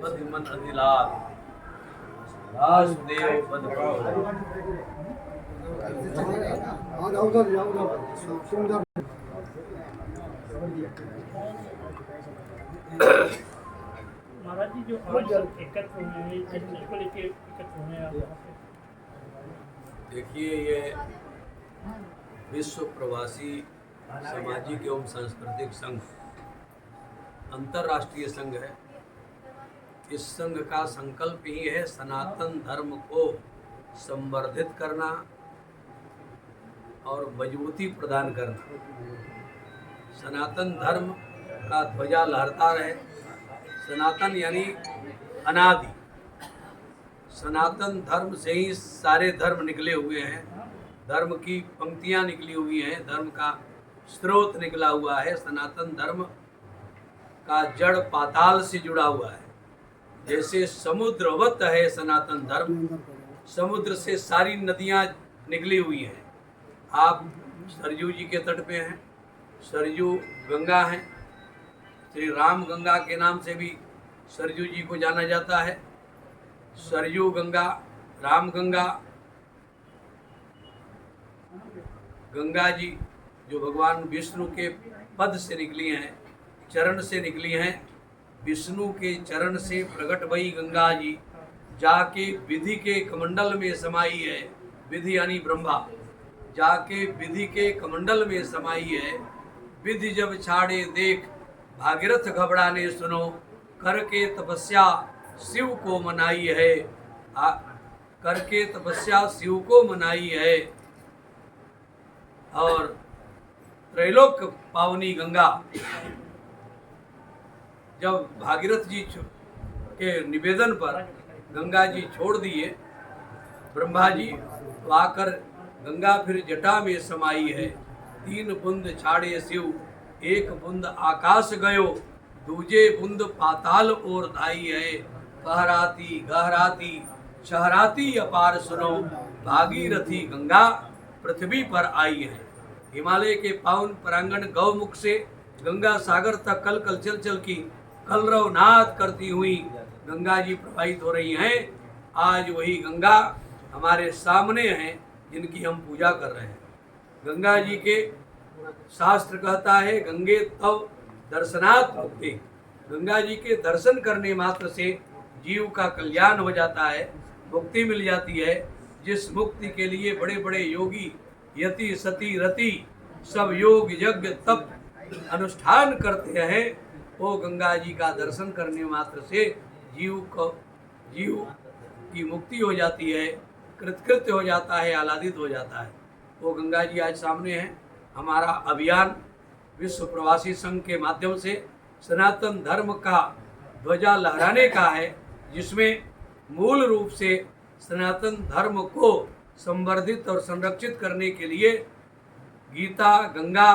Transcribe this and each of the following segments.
बध मन अधिलाल वासुदेव बध महाराज जी, जो आज सब एकत्र हुए हैं, किस चीज को लेके एकत्र हुए हैं आप यहाँ पे? देखिए, ये विश्व प्रवासी सामाजिक एवं सांस्कृतिक संघ अंतर्राष्ट्रीय संघ है। इस संघ का संकल्प ही है सनातन धर्म को संवर्धित करना और मजबूती प्रदान करना। सनातन धर्म का ध्वजा लहरता रहे। सनातन यानी अनादि। सनातन धर्म से ही सारे धर्म निकले हुए हैं। धर्म की पंक्तियां निकली हुई हैं, धर्म का स्रोत निकला हुआ है। सनातन धर्म का जड़ पाताल से जुड़ा हुआ है। जैसे समुद्रवत है सनातन धर्म, समुद्र से सारी नदियां निकली हुई हैं। आप सरयू जी के तट पे हैं, सरयू गंगा है। श्री राम गंगा के नाम से भी सरयू जी को जाना जाता है। सरयू गंगा, राम गंगा, गंगा जी जो भगवान विष्णु के पद से निकली हैं, चरण से निकली हैं। विष्णु के चरण से प्रकट भई गंगा जी जाके विधि के कमंडल में समाई है। विधि यानी ब्रह्मा, जाके विधि के कमंडल में समाई है। विधि जब छाड़े देख भागीरथ घबराने सुनो, करके तपस्या शिव को मनाई है। करके तपस्या शिव को मनाई है। और त्रैलोक पावनी गंगा जब भागीरथ जी के निवेदन पर गंगा जी छोड़ दिए ब्रह्मा जी, तो आकर गंगा फिर जटा में समाई है। 3 बूंद छाड़े शिव, 1 बूंद आकाश गयो, दूजे बूंद पाताल और धाई है। गहराती गहराती शहराती अपार सुनो, भागीरथी गंगा पृथ्वी पर आई है। हिमालय के पावन प्रांगण गौमुख से गंगा सागर तक कल कल चल चल की कलरव नाद करती हुई गंगा जी प्रवाहित हो रही हैं। आज वही गंगा हमारे सामने हैं जिनकी हम पूजा कर रहे हैं। गंगा जी के शास्त्र कहता है गंगे तव दर्शनात् मुक्ति। गंगा जी के दर्शन करने मात्र से जीव का कल्याण हो जाता है, मुक्ति मिल जाती है। जिस मुक्ति के लिए बड़े बड़े योगी यति सती रति सब योग यज्ञ तप अनुष्ठान करते हैं, वो गंगा जी का दर्शन करने मात्र से जीव की मुक्ति हो जाती है, कृतकृत्य हो जाता है, आह्लादित हो जाता है। वो गंगा जी आज सामने हैं। हमारा अभियान विश्व प्रवासी संघ के माध्यम से सनातन धर्म का ध्वजा लहराने का है, जिसमें मूल रूप से सनातन धर्म को संवर्धित और संरक्षित करने के लिए गीता, गंगा,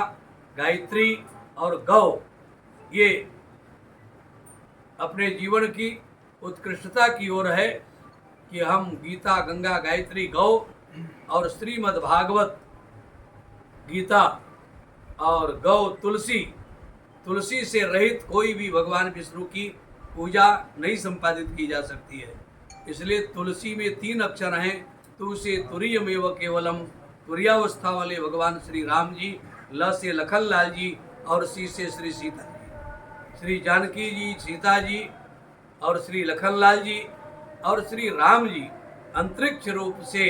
गायत्री और गौ ये अपने जीवन की उत्कृष्टता की ओर है कि हम गीता, गंगा, गायत्री, गौ और श्रीमद् भागवत गीता और गौ तुलसी से रहित कोई भी भगवान विष्णु की पूजा नहीं संपादित की जा सकती है। इसलिए तुलसी में 3 अक्षर हैं। तु से तुरीयमेव केवलम, तुरीयावस्था वाले भगवान श्री राम जी, ल से लखन लाल जी और सी से श्री सीता जी। श्री जानकी जी, सीता जी और श्री लखन लाल जी और श्री राम जी अंतरिक्ष रूप से,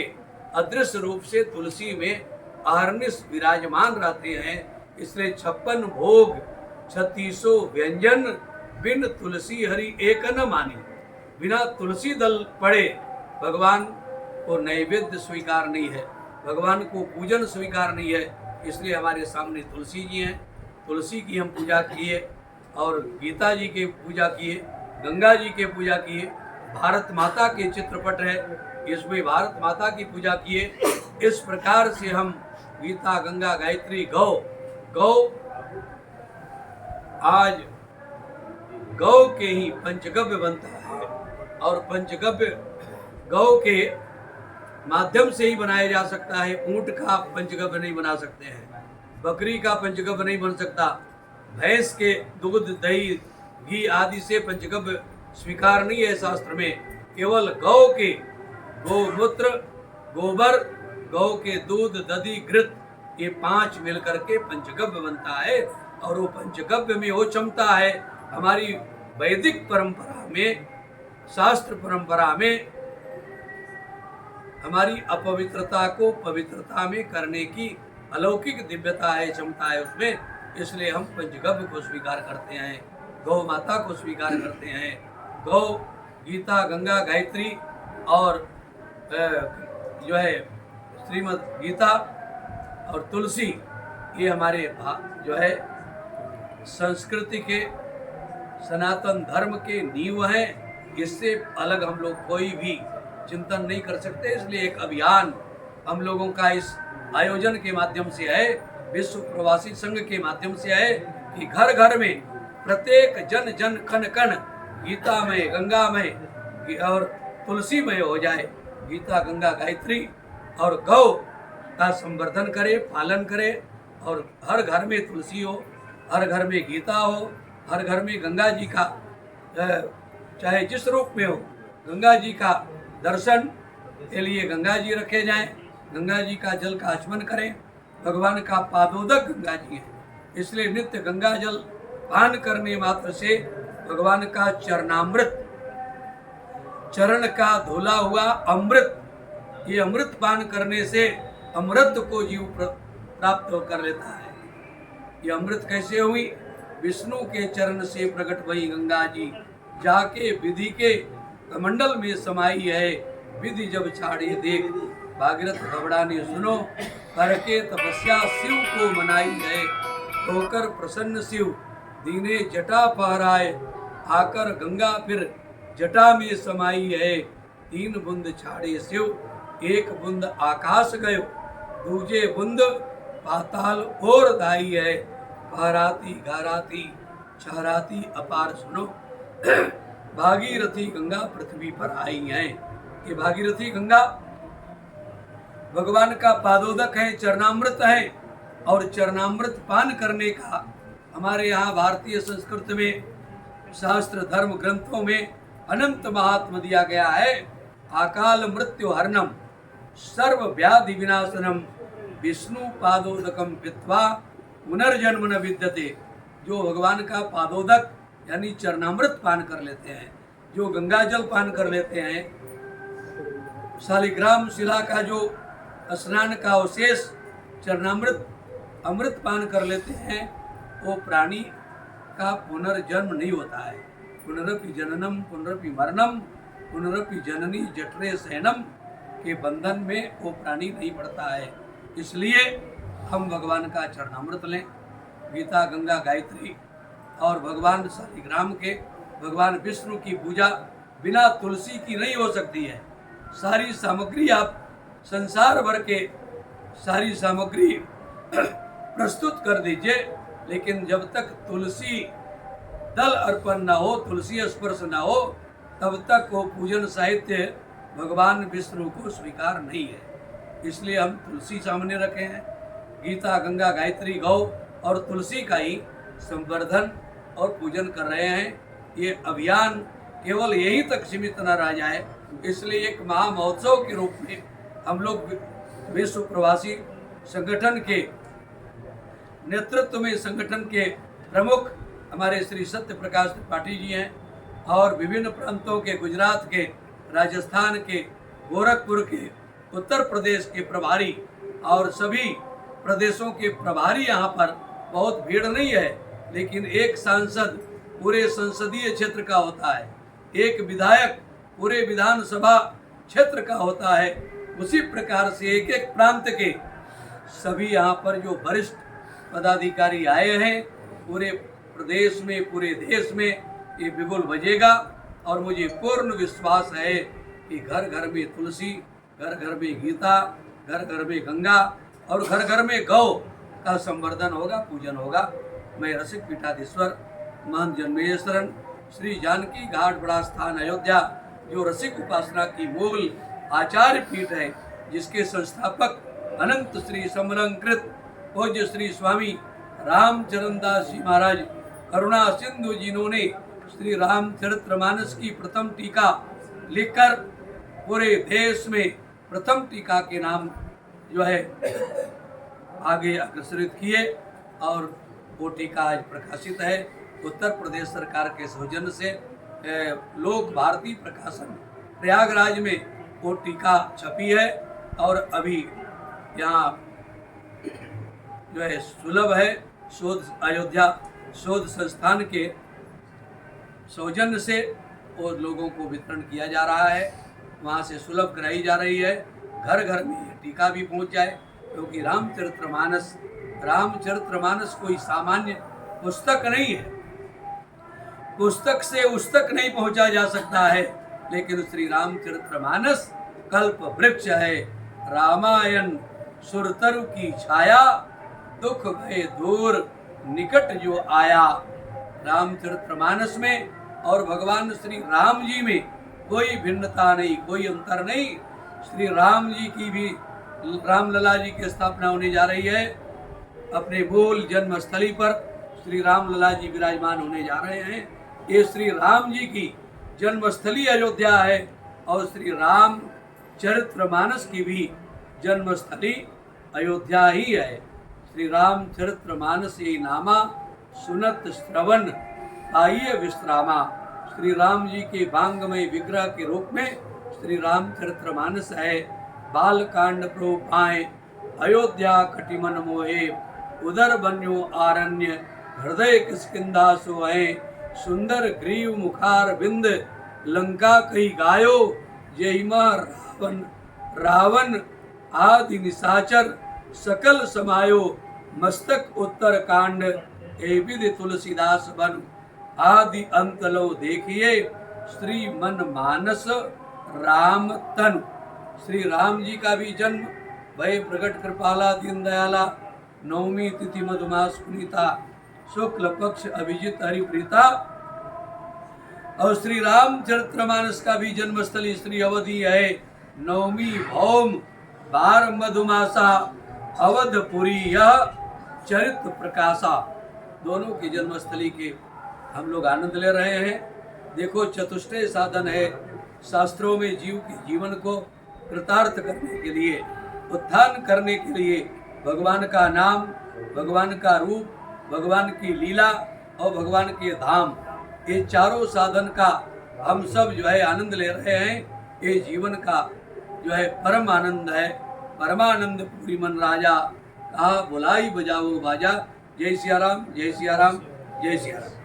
अदृश्य रूप से तुलसी में अहर्निश विराजमान रहते हैं। इसलिए 56 भोग 36 व्यंजन बिन तुलसी हरि एक न मानी। बिना तुलसी दल पड़े भगवान को नैवेद्य स्वीकार नहीं है, भगवान को पूजन स्वीकार नहीं है। इसलिए हमारे सामने तुलसी जी हैं। तुलसी की हम पूजा किए और गीता जी के पूजा किए, गंगा जी के पूजा किए। भारत माता के चित्रपट है, इसमें भारत माता की पूजा किए। इस प्रकार से हम गीता, गंगा, गायत्री, गौ आज गौ के ही पंचगव्य बनता है और पंचगव्य गौ के माध्यम से ही बनाया जा सकता है। ऊंट का पंचगव्य नहीं बना सकते हैं, बकरी का पंचगव्य नहीं बन सकता, भैंस के दूध, दही, घी आदि से पंचगव्य स्वीकार नहीं है शास्त्र में। केवल गौ के गोमूत्र, गोबर, गौ के दूध, दधि, घृत, ये 5 मिलकर के पंचगव्य बनता है। और वो पंचगव्य में वो क्षमता है हमारी वैदिक परंपरा में, शास्त्र परंपरा में हमारी अपवित्रता को पवित्रता में करने की अलौकिक दिव्यता है, क्षमता है उसमें। इसलिए हम पंचगव्य को स्वीकार करते हैं, गौ माता को स्वीकार करते हैं। गौ, गीता, गंगा, गायत्री और जो है श्रीमद् गीता और तुलसी, ये हमारे जो है संस्कृति के, सनातन धर्म के नींव हैं। इससे अलग हम लोग कोई भी चिंतन नहीं कर सकते। इसलिए एक अभियान हम लोगों का इस आयोजन के माध्यम से है, विश्व प्रवासी संघ के माध्यम से है कि घर घर में प्रत्येक जन जन कण कण गीतामय, गंगामय और तुलसीमय हो जाए। गीता, गंगा, गायत्री और गौ का संवर्धन करे, पालन करे। और हर घर में तुलसी हो, हर घर में गीता हो, हर घर में गंगा जी का चाहे जिस रूप में हो, गंगा जी का दर्शन के लिए गंगा जी रखे जाएं, गंगा जी का जल का आचमन करें। भगवान का पादोदक गंगा जी है, इसलिए नित्य गंगा जल पान करने मात्र से भगवान का चरणामृत, चरण का धुला हुआ अमृत, ये अमृत पान करने से अमृत को जीव प्राप्त कर लेता है। ये अमृत कैसे हुई? विष्णु के चरण से प्रकट हुई गंगा जी, जाके विधि के कमंडल में समाई है। विधि जब छाड़े देख, भागीरथ घबराने सुनो, करके तपस्या शिव को मनाई है। होकर प्रसन्न शिव दीने जटा पहराए, आकर गंगा फिर जटा में समाई है। 3 बूंद छाड़े शिव, 1 बूंद आकाश गयो, दूजे बूंद पाताल और दाई है। पहराती गाराती छहराती अपार सुनो, भागीरथी गंगा पृथ्वी पर आई है। ये भागीरथी गंगा भगवान का पादोदक है, चरणामृत है। और चरणामृत पान करने का हमारे यहाँ भारतीय संस्कृति में, शास्त्र धर्म ग्रंथों में अनंत महात्म दिया गया है। अकाल मृत्यु हरणम, सर्व व्याधि विनाशनम, विष्णु पादोदकम पित्वा पुनर्जन्म न विद्यते। जो भगवान का पादोदक यानी चरणामृत पान कर लेते हैं, जो गंगा जल पान कर लेते हैं, शालिग्राम शिला का जो स्नान का अवशेष चरणामृत अमृत पान कर लेते हैं, वो प्राणी का पुनर्जन्म नहीं होता है। पुनरपि जननम पुनरपि मरणम पुनरपि जननी जठरे शयनम के बंधन में वो प्राणी नहीं पड़ता है। इसलिए हम भगवान का चरणामृत लें, गीता, गंगा, गायत्री और भगवान शालिग्राम के, भगवान विष्णु की पूजा बिना तुलसी की नहीं हो सकती है। सारी सामग्री आप संसार भर के सारी सामग्री प्रस्तुत कर दीजिए, लेकिन जब तक तुलसी दल अर्पण न हो, तुलसी स्पर्श न हो, तब तक वो पूजन साहित्य भगवान विष्णु को स्वीकार नहीं है। इसलिए हम तुलसी सामने रखे हैं। गीता, गंगा, गायत्री, गौ और तुलसी का ही संवर्धन और पूजन कर रहे हैं। ये अभियान केवल यहीं तक सीमित न रह जाए, इसलिए एक महामहोत्सव के रूप में हम लोग विश्व प्रवासी संगठन के नेतृत्व में, संगठन के प्रमुख हमारे श्री सत्य प्रकाश त्रिपाठी जी हैं और विभिन्न प्रांतों के, गुजरात के, राजस्थान के, गोरखपुर के, उत्तर प्रदेश के प्रभारी और सभी प्रदेशों के प्रभारी यहाँ पर, बहुत भीड़ नहीं है, लेकिन एक सांसद पूरे संसदीय क्षेत्र का होता है, एक विधायक पूरे विधानसभा क्षेत्र का होता है। उसी प्रकार से एक एक प्रांत के सभी यहाँ पर जो वरिष्ठ पदाधिकारी आए हैं, पूरे प्रदेश में, पूरे देश में ये बिगुल बजेगा। और मुझे पूर्ण विश्वास है कि घर घर में तुलसी, घर घर में गीता, घर घर में गंगा और घर घर में गौ का संवर्धन होगा, पूजन होगा। मैं रसिक पीठाधीश्वर महंत जन्मेश्वरन श्री जानकी घाट बड़ा स्थान अयोध्या, जो रसिक उपासना की मूल आचार्य पीठ है, जिसके संस्थापक अनंत श्री समलंकृत पूज्य श्री स्वामी रामचरण दास जी महाराज करुणा सिंधु जिन्होंने श्री रामचरितमानस की प्रथम टीका लिखकर पूरे देश में प्रथम टीका के नाम जो है आगे अग्रसरित किए और वो टीका आज प्रकाशित है। उत्तर प्रदेश सरकार के सौजन्य से लोक भारती प्रकाशन प्रयागराज में वो टीका छपी है और अभी यहाँ जो है सुलभ है। शोध अयोध्या शोध संस्थान के सौजन्य से वो लोगों को वितरण किया जा रहा है, वहाँ से सुलभ कराई जा रही है। घर घर में ये टीका भी पहुँच जाए, क्योंकि रामचरितमानस कोई सामान्य पुस्तक नहीं है। पुस्तक से उस तक नहीं पहुँचा जा सकता है, लेकिन श्री रामचरितमानस कल्प वृक्ष है। रामायण सुरतरु की छाया, दुख भय दूर निकट जो आया। रामचरितमानस में और भगवान श्री राम जी में कोई भिन्नता नहीं, कोई अंतर नहीं। श्री राम जी की भी रामलला जी की स्थापना होने जा रही है। अपने मूल जन्मस्थली पर श्री रामलला जी विराजमान होने जा रहे हैं। ये श्री राम जी की जन्मस्थली अयोध्या है और श्री रामचरितमानस की भी जन्मस्थली अयोध्या ही है। श्री रामचरितमानस ये नामा सुनत श्रवण आइए विश्रामा। श्री राम जी के भांगमय विग्रह के रूप में श्री रामचरितमानस है। बाल कांड प्रोपाए अयोध्या कटिमन मोहे, उदर बन्यो आरण्य हृदय किस्किंदा सोए। सुंदर ग्रीव मुखार बिंद लंका कही गायो, जयमा रावण आदि निशाचर सकल समायो। मस्तक उत्तर कांड ए विधि तुलसीदास बन, आदि अंत लो देखिए श्री मन मानस राम तनु। श्री राम जी का भी जन्म भय प्रकट कृपाला दीन दयाला, नवमी तिथि मधुमास पुनीता, शुक्ल पक्ष अभिजित हरिप्रीता। और श्री रामचरितमानस का भी जन्मस्थली श्री अवधि है। नवमी भौम बार मधुमासा, अवधपुरी यह चरित्र प्रकाशा। दोनों की जन्मस्थली के हम लोग आनंद ले रहे हैं। देखो, चतुष्टय साधन है शास्त्रों में जीव के जीवन को कृतार्थ करने के लिए, उत्थान करने के लिए भगवान का नाम, भगवान का रूप, भगवान की लीला और भगवान के धाम, ये चारों साधन का हम सब जो है आनंद ले रहे हैं। ये जीवन का जो है परम आनंद है। परमानंद पूरी मन राजा, कहा बुलाई बजाओ बाजा। जय सिया राम, जय सिया राम, जय सिया राम।